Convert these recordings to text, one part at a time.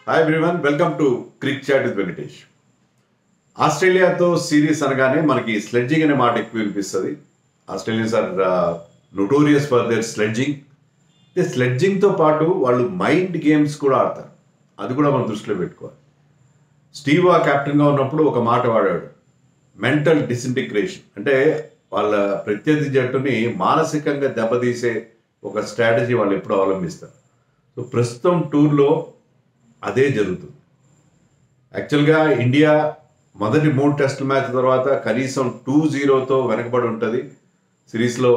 Hi everyone, welcome to Cric Chat with Venkatesh. ఆస్ట్రేలియాతో series అనగానే మనకి స్లెడ్జింగ్ అనే మాట ఎక్కువ వినిపిస్తుంది. Australians are notorious for their sledging. స్లెడ్జింగ్తో పాటు వాళ్ళు మైండ్ గేమ్స్ కూడా ఆడతారు. అది కూడా మనం దృష్టిలో పెట్టుకోవాలి. స్టీవ్ కెప్టెన్గా ఉన్నప్పుడు ఒక మాట వాడాడు, మెంటల్ డిసింటిగ్రేషన్. అంటే వాళ్ళ ప్రత్యర్థి జట్టుని మానసికంగా దెబ్బతీసే ఒక స్ట్రాటజీ వాళ్ళు ఎప్పుడు అవలంబిస్తారు. సో ప్రస్తుతం టూర్లో అదే జరుగుతుంది. యాక్చువల్గా ఇండియా మొదటి 3 టెస్ట్ మ్యాచ్ తర్వాత కనీసం 2-0తో వెనకబడి ఉంటుంది. సిరీస్లో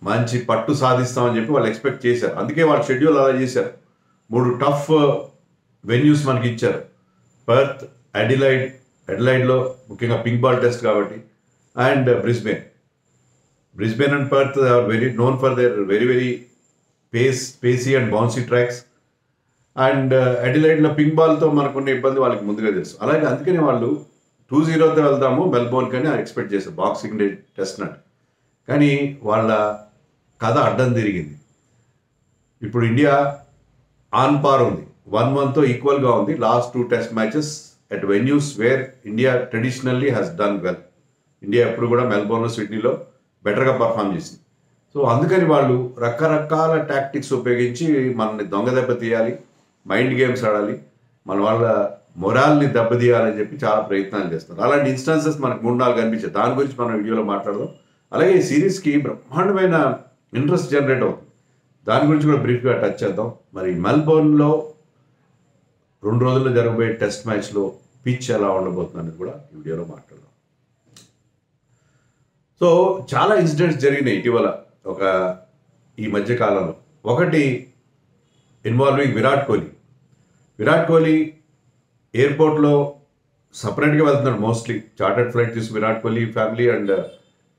మంచి పట్టు సాధిస్తామని చెప్పి వాళ్ళు ఎక్స్పెక్ట్ చేశారు. అందుకే వాళ్ళ షెడ్యూల్ అలా చేశారు. 3 టఫ్ వెన్యూస్ మనకి ఇచ్చారు. పర్త్, అడిలైడ్లో ముఖ్యంగా పింక్ బాల్ టెస్ట్ కాబట్టి, and Brisbane and Perth are very known for their very pacey and bouncy tracks. And అడిలైడ్లో పింక్ బాల్తో మనకున్న ఇబ్బంది వాళ్ళకి ముందుగా తెలుసు. అలాగే అందుకని వాళ్ళు 2-0తో వెళ్దాము మెల్బోర్న్ కానీ ఎక్స్పెక్ట్ చేశారు బాక్సింగ్ డే టెస్ట్ నట్. కానీ వాళ్ళ కథ అడ్డం తిరిగింది. ఇప్పుడు ఇండియా ఆన్ పార్ ఉంది, 1-1తో ఈక్వల్గా ఉంది. Last 2 test matches at venues where India traditionally has done well. India ఎప్పుడు కూడా మెల్బోర్న్, సిడ్నీలో బెటర్గా పర్ఫామ్ చేసింది. సో అందుకని వాళ్ళు రకరకాల టాక్టిక్స్ ఉపయోగించి మనల్ని దొంగ దెబ్బ తీయాలి, మైండ్ గేమ్స్ ఆడాలి, మన వాళ్ళ మొరాల్ని దెబ్బతీయాలని చెప్పి చాలా ప్రయత్నాలు చేస్తారు. అలాంటి ఇన్స్టాన్సెస్ మనకు 3-4 కనిపించాయి. దాని గురించి మనం వీడియోలో మాట్లాడదాం. అలాగే ఈ సిరీస్కి బ్రహ్మాండమైన ఇంట్రెస్ట్ జనరేట్ అవుతుంది. దాని గురించి కూడా బ్రీఫ్గా టచ్ చేద్దాం. మరి మెల్బోర్న్లో 2 రోజుల్లో జరగబోయే టెస్ట్ మ్యాచ్లో పిచ్ ఎలా ఉండబోతుంది అనేది కూడా ఈ వీడియోలో మాట్లాడదాం. సో చాలా ఇన్సిడెంట్స్ జరిగినాయి ఇటీవల ఈ మధ్య కాలంలో. ఒకటి ఇన్వాల్వింగ్ విరాట్ కోహ్లీ ఎయిర్పోర్ట్లో సపరేట్గా వెళ్తున్నాడు. మోస్ట్లీ చార్టర్డ్ ఫ్లైట్ తీసి Virat Kohli family and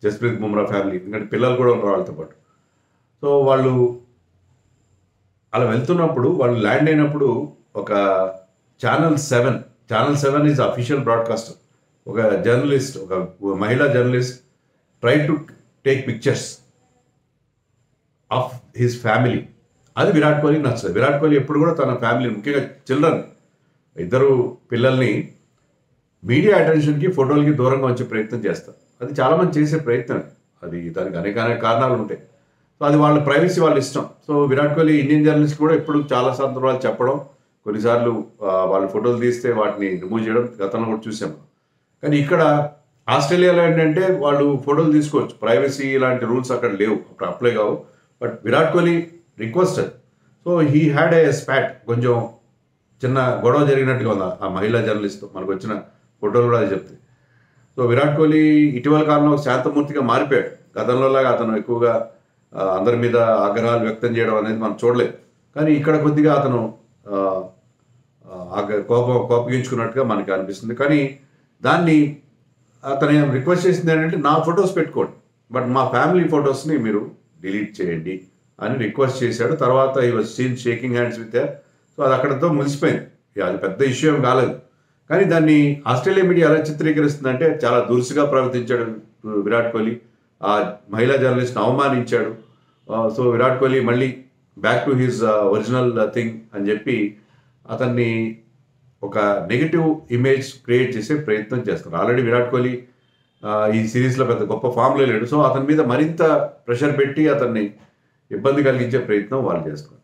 Jasprit Bumrah family, ఎందుకంటే పిల్లలు కూడా ఉన్నారు వాళ్ళతో పాటు. సో వాళ్ళు అలా వెళ్తున్నప్పుడు వాళ్ళు ల్యాండ్ అయినప్పుడు ఒక ఛానల్ 7 ఈజ్ అఫీషియల్ బ్రాడ్కాస్టర్, ఒక జర్నలిస్ట్, ఒక మహిళా journalist try to take pictures of his family. అది విరాట్ కోహ్లీకి నచ్చదు. విరాట్ కోహ్లీ ఎప్పుడు కూడా తన ఫ్యామిలీ, ముఖ్యంగా చిల్డ్రన్, 2 పిల్లల్ని మీడియా అటెన్షన్కి, ఫోటోలకి దూరంగా వచ్చే ప్రయత్నం చేస్తారు. అది చాలామంది చేసే ప్రయత్నం. అది దానికి అనేక కారణాలు ఉంటాయి. సో అది వాళ్ళ ప్రైవసీ, వాళ్ళ ఇష్టం. So Virat Kohli Indian journalist కూడా ఎప్పుడు చాలా సందర్భాలు చెప్పడం, కొన్నిసార్లు వాళ్ళు ఫోటోలు తీస్తే వాటిని రిమూవ్ చేయడం గతంలో కూడా చూసాము. కానీ ఇక్కడ ఆస్ట్రేలియాలో ఏంటంటే వాళ్ళు ఫోటోలు తీసుకోవచ్చు, ప్రైవసీ ఇలాంటి రూల్స్ అక్కడ లేవు, అప్పుడు అప్లై కావు. But Virat Kohli requested. So he had a spot, కొంచెం చిన్న గొడవ జరిగినట్టుగా ఉంది ఆ మహిళా జర్నలిస్ట్తో. మనకు వచ్చిన ఫోటోలు కూడా అది చెప్తాయి. సో విరాట్ కోహ్లీ ఇటీవల కాలంలో శాంతమూర్తిగా మారిపోయాడు. గతంలోలాగా అతను ఎక్కువగా అందరి మీద ఆగ్రహాలు వ్యక్తం చేయడం అనేది మనం చూడలేదు. కానీ ఇక్కడ కొద్దిగా అతను కోపగించుకున్నట్టుగా మనకి అనిపిస్తుంది. కానీ దాన్ని అతను రిక్వెస్ట్ చేసింది ఏంటంటే, నా ఫొటోస్ పెట్టుకోండి, బట్ మా ఫ్యామిలీ ఫొటోస్ని మీరు డిలీట్ చేయండి అని రిక్వెస్ట్ చేశాడు. తర్వాత ఈ was scene shaking hands with her. So అది అక్కడతో ముగిసిపోయింది. అది పెద్ద ఇష్యూ ఏం కాలేదు. కానీ దాన్ని ఆస్ట్రేలియా మీడియా ఎలా చిత్రీకరిస్తుందంటే, చాలా దురుసుగా ప్రవర్తించాడు విరాట్ కోహ్లీ, ఆ మహిళా జర్నలిస్ట్ని అవమానించాడు. సో విరాట్ కోహ్లీ మళ్ళీ back to his original thing అని చెప్పి అతన్ని ఒక నెగిటివ్ ఇమేజ్ క్రియేట్ చేసే ప్రయత్నం చేస్తారు. ఆల్రెడీ విరాట్ కోహ్లీ ఈ సిరీస్లో పెద్ద గొప్ప ఫామ్లో లేడు. సో అతని మీద మరింత ప్రెషర్ పెట్టి అతన్ని ఇబ్బంది కలిగించే ప్రయత్నం వాళ్ళు చేస్తున్నారు.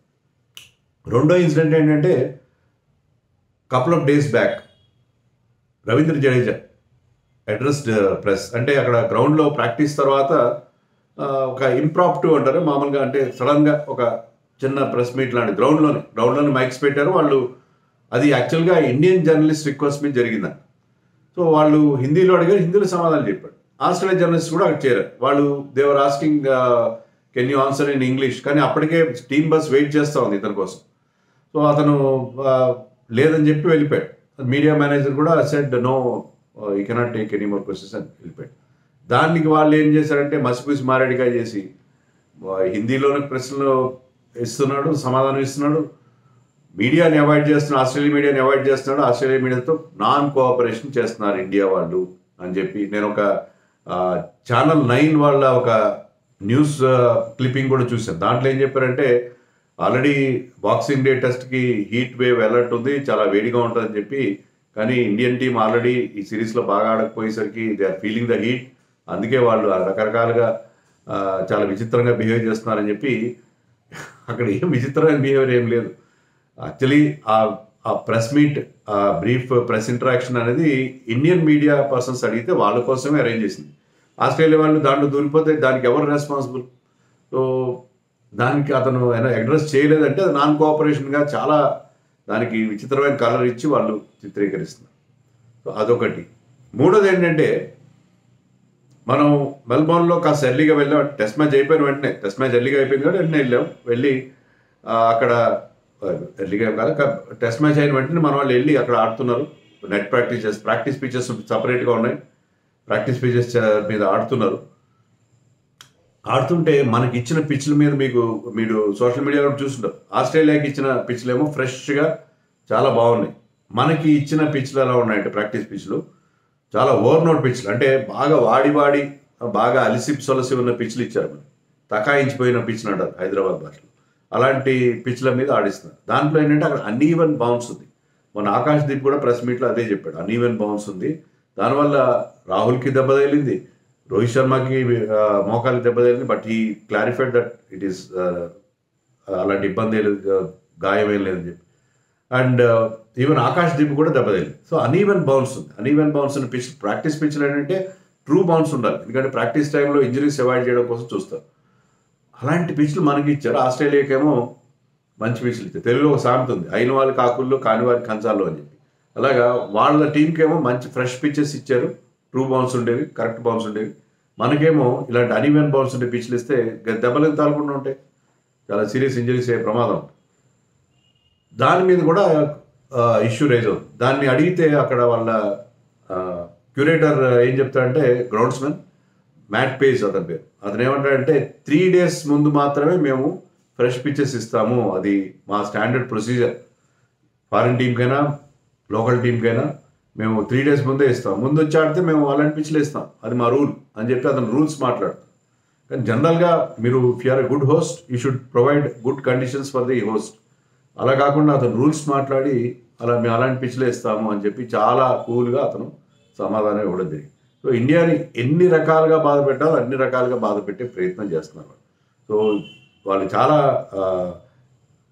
రెండో ఇన్సిడెంట్ ఏంటంటే, couple of days back Ravindra Jadeja addressed press. అంటే అక్కడ గ్రౌండ్లో ప్రాక్టీస్ తర్వాత ఒక ఇంప్రాంప్టు అంటారు మామూలుగా, అంటే సడన్గా ఒక చిన్న ప్రెస్ మీట్ లాంటి గ్రౌండ్లోనే మైక్స్ పెట్టారు వాళ్ళు. అది యాక్చువల్గా ఇండియన్ జర్నలిస్ట్ రిక్వెస్ట్ మీద జరిగిందని. సో వాళ్ళు హిందీలో అడిగారు, హిందీలో సమాధానం చెప్పాడు. ఆస్ట్రేలియా జర్నలిస్ట్ కూడా అక్కడ చేరారు. వాళ్ళు they were asking can you answer in English. కానీ అప్పటికే టీమ్ బస్ వెయిట్ చేస్తూ ఉంది ఇతని కోసం. సో అతను లేదని చెప్పి వెళ్ళిపోయాడు. మీడియా మేనేజర్ కూడా said no, you cannot take any more questions అని వెళ్ళిపోయాడు. దానికి వాళ్ళు ఏం చేశారంటే మసిపూసి మారేడికాయ చేసి హిందీలోనే ప్రశ్నలు ఇస్తున్నాడు, సమాధానం ఇస్తున్నాడు, మీడియాని అవాయిడ్ చేస్తున్నాడు, ఆస్ట్రేలియా మీడియాని అవాయిడ్ చేస్తున్నాడు, ఆస్ట్రేలియా మీడియాతో నాన్ కోఆపరేషన్ చేస్తున్నారు ఇండియా వాళ్ళు అని చెప్పి. నేను ఒక ఛానల్ 9 వాళ్ళ ఒక న్యూస్ క్లిప్పింగ్ కూడా చూశాను. దాంట్లో ఏం చెప్పారంటే, ఆల్రెడీ బాక్సింగ్ డే టెస్ట్కి హీట్ వేవ్ అలర్ట్ ఉంది, చాలా వేడిగా ఉంటుందని చెప్పి. కానీ ఇండియన్ టీం ఆల్రెడీ ఈ సిరీస్లో బాగా ఆడకపోయేసరికి they are feeling the heat. అందుకే వాళ్ళు రకరకాలుగా చాలా విచిత్రంగా బిహేవ్ చేస్తున్నారని చెప్పి. అక్కడ ఏం విచిత్రమైన బిహేవియర్ ఏం లేదు. యాక్చువల్లీ ఆ ప్రెస్ మీట్, ఆ బ్రీఫ్ ప్రెస్ ఇంటరాక్షన్ అనేది ఇండియన్ మీడియా పర్సన్స్ అడిగితే వాళ్ళ కోసమే అరేంజ్ చేసింది. ఆస్ట్రేలియా వాళ్ళు దాంట్లో దూరిపోతే దానికి ఎవరు రెస్పాన్సిబుల్? సో దానికి అతను అడ్రస్ చేయలేదంటే అది నాన్ కోఆపరేషన్గా చాలా దానికి విచిత్రమైన కలర్ ఇచ్చి వాళ్ళు చిత్రీకరిస్తున్నారు. సో అదొకటి. మూడోది ఏంటంటే, మనం మెల్బోర్న్లో కాస్త ఎర్లీగా వెళ్ళాం. టెస్ట్ మ్యాచ్ అయిపోయిన వెంటనే, టెస్ట్ మ్యాచ్ ఎర్లీగా అయిపోయింది కాబట్టి వెంటనే వెళ్ళి అక్కడ ఎర్లీగా కాదు, టెస్ట్ మ్యాచ్ అయిన వెంటనే మన వాళ్ళు వెళ్ళి అక్కడ ఆడుతున్నారు. నెట్ ప్రాక్టీస్ పిచెస్ సపరేట్గా ఉన్నాయి. ప్రాక్టీస్ పిచెస్ మీద ఆడుతున్నారు. ఆడుతుంటే మనకి ఇచ్చిన పిచ్ల మీద మీరు సోషల్ మీడియాలో చూస్తుంటారు. ఆస్ట్రేలియాకి ఇచ్చిన పిచ్లు ఏమో ఫ్రెష్గా చాలా బాగున్నాయి. మనకి ఇచ్చిన పిచ్లు ఎలా ఉన్నాయంటే, ప్రాక్టీస్ పిచ్లు చాలా ఓవర్నోట్ పిచ్లు, అంటే బాగా వాడి బాగా సొలసి ఉన్న పిచ్లు ఇచ్చారు. మనకి తకాయించిపోయిన పిచ్లు అంటారు హైదరాబాద్ భాషలో. అలాంటి పిచ్ల మీద ఆడిస్తున్నారు. దాంట్లో ఏంటంటే అక్కడ అన్ఈవెన్ బౌన్స్ ఉంది. మన ఆకాష్ దీప్ కూడా ప్రెస్ మీట్లో అదే చెప్పాడు, అన్ఈవెన్ బౌన్స్ ఉంది. దానివల్ల రాహుల్కి దెబ్బ తగిలింది, రోహిత్ శర్మకి మోకాలికి దెబ్బ తగిలింది. But he clarified that it is అలాంటి ఇబ్బంది లేదు, గాయం ఏం లేదని చెప్పి. అండ్ ఈవెన్ ఆకాష్ దీప్ కూడా దెబ్బ తగిలింది. సో అన్ఈవెన్ బౌన్స్ ఉంది. అన్ఈవెన్ బౌన్స్ ఉన్న పిచ్, ప్రాక్టీస్ పిచ్లు ఏంటంటే ట్రూ బౌన్స్ ఉండాలి. ఎందుకంటే ప్రాక్టీస్ టైంలో ఇంజరీస్ అవాయిడ్ చేయడం కోసం చూస్తారు. అలాంటి పిచ్లు మనకి ఇచ్చారు. ఆస్ట్రేలియాకేమో మంచి పిచ్లు ఇచ్చారు. తెలుగులో ఒక సామెత ఉంది, అయిన వాళ్ళకి ఆకుల్లో కాని వారి కంచాల్లో అని చెప్పి. అలాగా వాళ్ళ టీంకేమో మంచి ఫ్రెష్ పిచ్చెస్ ఇచ్చారు. ట్రూ బౌన్స్ ఉండేవి, కరెక్ట్ బౌన్స్ ఉండేవి. మనకేమో ఇలాంటి అన్ఈవెన్ బౌన్స్ ఉండే పిచ్లు ఇస్తే దెబ్బలు ఎంత తాలకుండా ఉంటాయి, చాలా సీరియస్ ఇంజరీస్ అయ్యే ప్రమాదం. దాని మీద కూడా ఇష్యూ రైజ్ అవుతుంది. దాన్ని అడిగితే అక్కడ వాళ్ళ క్యూరేటర్ ఏం చెప్తాడంటే, గ్రౌండ్స్మెన్ మ్యాట్ పేజ్ అతని పేరు, అతను ఏమంటాడంటే 3 days ముందు మాత్రమే మేము ఫ్రెష్ పిచ్చెస్ ఇస్తాము, అది మా స్టాండర్డ్ ప్రొసీజర్. ఫారిన్ టీంకైనా లోకల్ టీంకైనా మేము 3 days ముందే ఇస్తాం. ముందు వచ్చి ఆడితే మేము అలాంటి పిచ్లు ఇస్తాం, అది మా రూల్ అని చెప్పి అతను రూల్స్ మాట్లాడతాం. కానీ జనరల్గా మీరు if you are a good host, you should provide good conditions for the host. అలా కాకుండా అతను రూల్స్ మాట్లాడి మేము అలాంటి పిచ్లే ఇస్తాము అని చెప్పి చాలా కూల్గా అతను సమాధానం ఇవ్వడం జరిగింది. సో ఇండియాని ఎన్ని రకాలుగా బాధ పెట్టాలో అన్ని రకాలుగా బాధ పెట్టే ప్రయత్నం చేస్తున్నారు. సో వాళ్ళు చాలా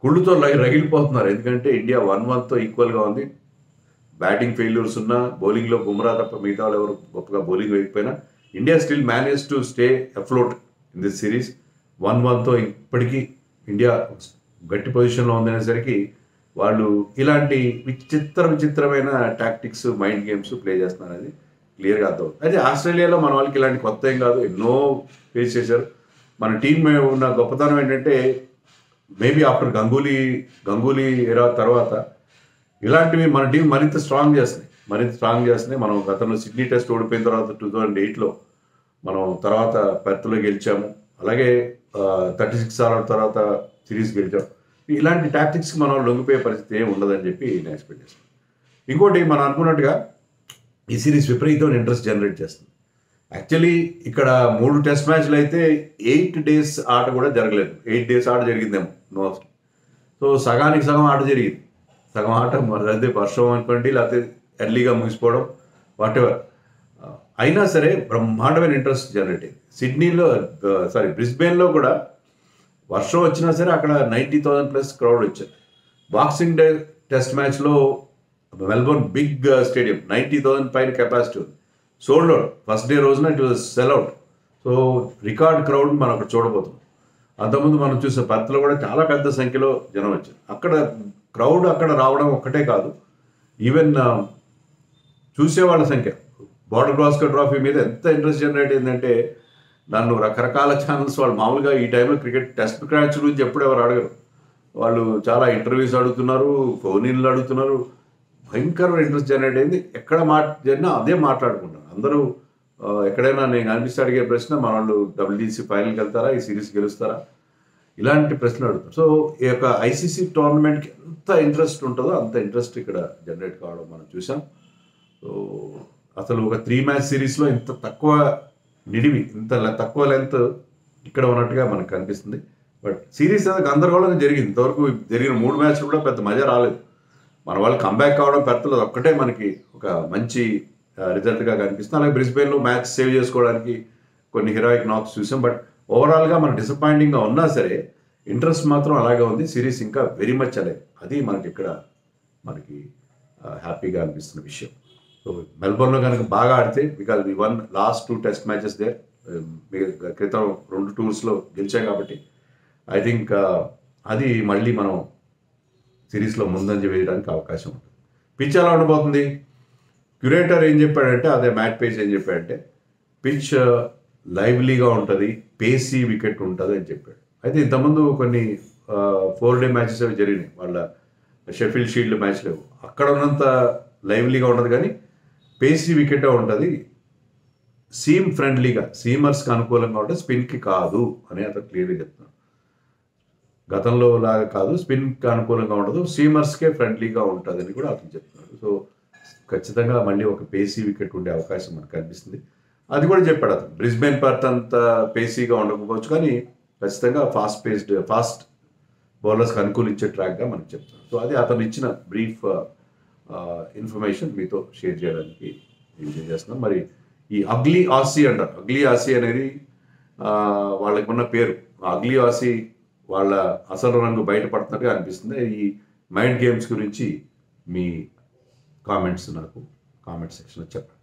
కుళ్ళుతో రగిలిపోతున్నారు. ఎందుకంటే ఇండియా 1-1తో ఈక్వల్గా ఉంది. బ్యాటింగ్ ఫెయిల్యూర్స్ ఉన్నా, బౌలింగ్లో బుమ్రా తప్ప మిగతా వాళ్ళు ఎవరు గొప్పగా బౌలింగ్ వేయకపోయినా India still manage to stay afloat in this series. 1-1తో ఇప్పటికీ ఇండియా గట్టి పొజిషన్లో ఉందనేసరికి వాళ్ళు ఇలాంటి విచిత్రమైన టాక్టిక్స్, మైండ్ గేమ్స్ ప్లే చేస్తున్నారు. అది క్లియర్గా అర్థమవుతుంది. అయితే ఆస్ట్రేలియాలో మన వాళ్ళకి ఇలాంటి కొత్త ఏం కాదు, ఎన్నో ఫేస్ చేశారు. మన టీం ఉన్న గొప్పతనం ఏంటంటే, మేబీ ఆఫ్టర్ గంగూలీ ఎరా తర్వాత ఇలాంటివి మన టీం మరింత స్ట్రాంగ్ చేస్తున్నాయి. మనం గతంలో సిడ్నీ టెస్ట్ ఓడిపోయిన తర్వాత 2008లో మనం తర్వాత పెర్త్లో గెలిచాము. అలాగే 36 సార్ల తర్వాత సిరీస్ గెలిచాం. ఇలాంటి టాక్టిక్స్కి మనం లొంగిపోయే పరిస్థితి ఏమి ఉండదని చెప్పి నేను ఎక్స్పెక్ట్ చేస్తాను. ఇంకోటి, మనం అనుకున్నట్టుగా ఈ సిరీస్ విపరీతమైన ఇంట్రెస్ట్ జనరేట్ చేస్తుంది. యాక్చువల్లీ ఇక్కడ 3 టెస్ట్ మ్యాచ్లు అయితే 8 days ఆట కూడా జరగలేదు. 8 days ఆట జరిగిందేమో మోస్ట్. సో సగానికి సగం ఆట జరిగింది. సగం ఆట అదే వర్షం అనుకోండి, లేకపోతే ఎర్లీగా ముగిసిపోవడం, వాటెవర్. అయినా సరే బ్రహ్మాండమైన ఇంట్రెస్ట్ జనరేట్ అయింది. బ్రిస్బేన్లో కూడా వర్షం వచ్చినా సరే అక్కడ 90,000+ క్రౌడ్ వచ్చారు. బాక్సింగ్ డే టెస్ట్ మ్యాచ్లో మెల్బోర్న్ బిగ్ స్టేడియం, 90,000 పైన కెపాసిటీ ఉంది. సోల్డ్ అవుట్ ఫస్ట్ డే రోజున, it was cell out. So record crowd మనం అక్కడ చూడబోతున్నాం. అంతకుముందు మనం చూసే పర్త్లో కూడా చాలా పెద్ద సంఖ్యలో జనం వచ్చారు. అక్కడ క్రౌడ్ అక్కడ రావడం ఒక్కటే కాదు, ఈవెన్ చూసేవాళ్ళ సంఖ్య. బార్డర్ గవాస్కర్ ట్రోఫీ మీద ఎంత ఇంట్రెస్ట్ జనరేట్ అయిందంటే, నన్ను రకరకాల ఛానల్స్ వాళ్ళు మామూలుగా ఈ టైంలో క్రికెట్ టెస్ట్ మ్యాచ్ గురించి ఎప్పుడు ఎవరు అడగరు. వాళ్ళు చాలా ఇంటర్వ్యూస్ అడుగుతున్నారు, ఫోన్ ఇన్లు అడుగుతున్నారు. భయంకరమైన ఇంట్రెస్ట్ జనరేట్ అయింది. ఎక్కడ జరిగినా అదే మాట్లాడుకుంటారు అందరూ. ఎక్కడైనా నేను అనిపిస్తే అడిగే ప్రశ్న, మన వాళ్ళు WTC ఫైనల్కి వెళ్తారా, ఈ సిరీస్ గెలుస్తారా, ఇలాంటి ప్రశ్నలు అడుగుతారు. సో ఈ యొక్క ICC టోర్నమెంట్కి ఎంత ఇంట్రెస్ట్ ఉంటుందో అంత ఇంట్రెస్ట్ ఇక్కడ జనరేట్ కావడం మనం చూసాం. సో అసలు ఒక 3 match సిరీస్లో ఇంత తక్కువ నిడివి, ఇంత తక్కువ లెంత్ ఇక్కడ ఉన్నట్టుగా మనకు కనిపిస్తుంది. బట్ సిరీస్ అనేది గందరగోళంగా జరిగింది. ఇంతవరకు జరిగిన 3 మ్యాచ్లు కూడా పెద్ద మజా రాలేదు. మన వాళ్ళు కంబ్యాక్ కావడం పెద్దలేదు, ఒక్కటే మనకి ఒక మంచి రిజల్ట్గా కనిపిస్తుంది. అలాగే బ్రిస్బేన్లో మ్యాచ్ సేవ్ చేసుకోవడానికి కొన్ని హీరోయిక్ నాక్స్ చూసాం. బట్ ఓవరాల్గా మన డిసప్పాయింటింగ్గా ఉన్నా సరే ఇంట్రెస్ట్ మాత్రం అలాగే ఉంది. సిరీస్ ఇంకా వెరీ మచ్ అలాగే, అది మనకి ఇక్కడ మనకి హ్యాపీగా అనిపిస్తున్న విషయం. సో మెల్బోర్న్లో కనుక బాగా ఆడితే, because V one last 2 test matches they, క్రితం 2 టూర్స్లో గెలిచాం కాబట్టి ఐ థింక్ అది మళ్ళీ మనం సిరీస్లో ముందంజ వేయడానికి అవకాశం ఉంటుంది. పిచ్ ఎలా ఉండబోతుంది? క్యూరేటర్ ఏం చెప్పాడంటే, అదే మ్యాట్ పేజ్ ఏం చెప్పాడంటే, పిచ్ లైవ్లీగా ఉంటుంది, పేసీ వికెట్ ఉంటుంది అని చెప్పాడు. అయితే ఇంతకుముందు కొన్ని 4-డే మ్యాచెస్ అవి జరిగినాయి, వాళ్ళ షెఫీల్డ్ షీల్డ్ మ్యాచ్ లేవు, అక్కడ ఉన్నంత లైవ్లీగా ఉండదు, కానీ పేసీ వికెటే ఉంటుంది, సీమ్ ఫ్రెండ్లీగా, సీమర్స్కి అనుకూలంగా ఉంటుంది, స్పిన్కి కాదు అని అతను క్లియర్గా చెప్తున్నాడు. గతంలో లాగా కాదు, స్పిన్కి అనుకూలంగా ఉండదు, సీమర్స్కే ఫ్రెండ్లీగా ఉంటుంది అని కూడా అతను చెప్తున్నాడు. సో ఖచ్చితంగా మళ్ళీ ఒక పేసీ వికెట్ ఉండే అవకాశం మనకు కనిపిస్తుంది. అది కూడా చెప్పాడు అతను. బ్రిస్బేన్ పర్త్ అంత పేసీగా ఉండకపోవచ్చు, కానీ ఖచ్చితంగా ఫాస్ట్ బౌలర్స్కి అనుకూలించే ట్రాక్గా మనకు చెప్తున్నాడు. సో అది అతను ఇచ్చిన బ్రీఫ్ ఇన్ఫర్మేషన్ మీతో షేర్ చేయడానికి ఎంజాయ్ చేస్తున్నాం. మరి ఈ అగ్లీ ఆసీ అంటారు, అగ్లీ ఆసీ అనేది వాళ్ళకి ఉన్న పేరు. అగ్లీ ఆసీ వాళ్ళ అసలు రంగు బయటపడుతున్నట్టుగా అనిపిస్తుంది. ఈ మైండ్ గేమ్స్ గురించి మీ కామెంట్స్ నాకు కామెంట్ సెక్షన్లో చెప్పండి.